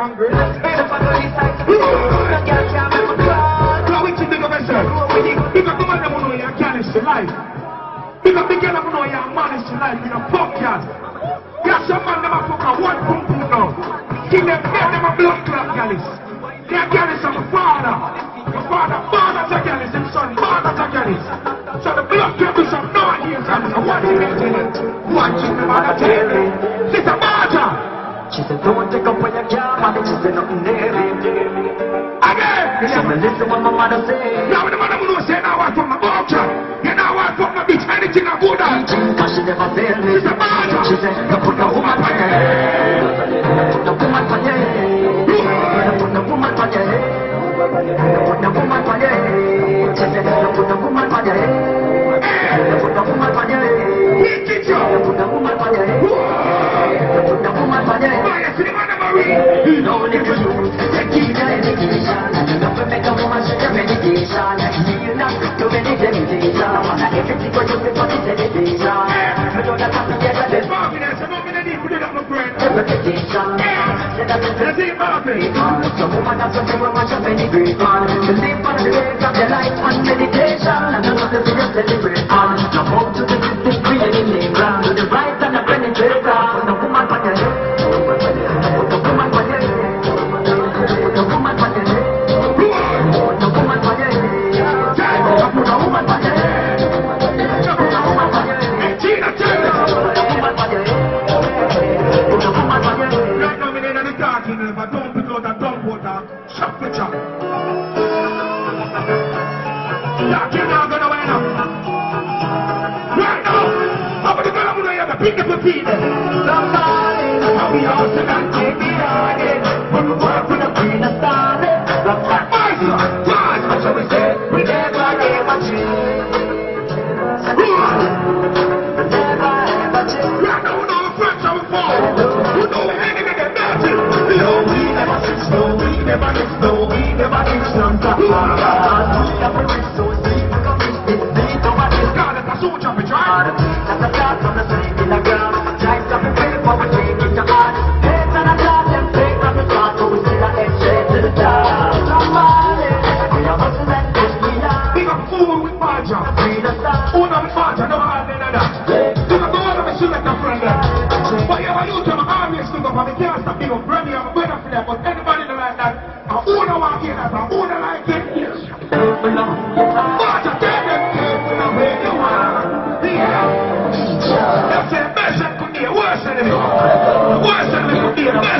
angry. Now we think of myself. Because the man who know you can't is life. Because the girl who know you manage to life in a podcast. There's some man that fuck a one pump now. Give them a blood clot gallis. They are gallis of the father. The father's a gallis, and son, father's a gallis. So the blood clot is some no ideas and one thing they tell it. One thing the mother tell me. Sister Martha. She said, don't take up when you can't manage. She said, nothing there. Again. She said, listen what my mother say. Now the mother will say, now I from my vulture. You know I from my bitch, anything I good at. Because she never failed me. Sister Martha. She said, you put the woman on your head. Put the woman on your head. Put the woman on your head. Put the woman on your head. She said, put the woman on your head. Put the woman on your head. Put the woman on your head. Put the woman on your head. You know what you do. Take it to meditation. Don't make a woman shut your meditation. You not do many temptation. Everything for you before the meditation. I don't have to get a little repetition. Let's see Bobby. The woman has a woman shall celebrate. To live on the way of your life and meditation. And another thing to celebrate. Jump out to the distance, creating the ground. To the right and the penetrator. Put the woman on your head. Put the woman on your head. Put the woman on your head. Put the woman on your head. Put the woman on your head. Put the woman on your head. Gina, tell us. Put the woman on your head. Put the woman on your head. Right now, we need a talking. If I don't pick out a dump water, shut the chop. Talking now, gonna win up. Right now, how about the girl who know you have to pick up the feet? Somebody, how we all sit and take me on it. When we work with a queen of stars, that's my voice. What shall we say? We never ever change. We never ever change. Right now, we know the friends how we fall. We know the enemy get dirty. No, we never switch, no, we never miss, no, we never ditch none. We never reach so deep, we can reach this deep. Nobody is God, that's a soldier, we try. That's a start from the sleep in the ground. Try to be brave, but we take it to heart. Heads and a glass, them take from the start, but we still are head straight to the top. Somebody, we are hustling and push me down. Big up fool with Marja. Free the star. Own up with Marja, no hard than that. Do not go out of my shoe like a friend. But you have a youth, I'm always stood up, and we can't stop big up Grammy, I'm a brother for them, but anybody like that, I own a walk in as I own a like it. Marja, tell them, careful of where you are. Yeah. That's the best I could be, worse than me. Worse than me could be, the best.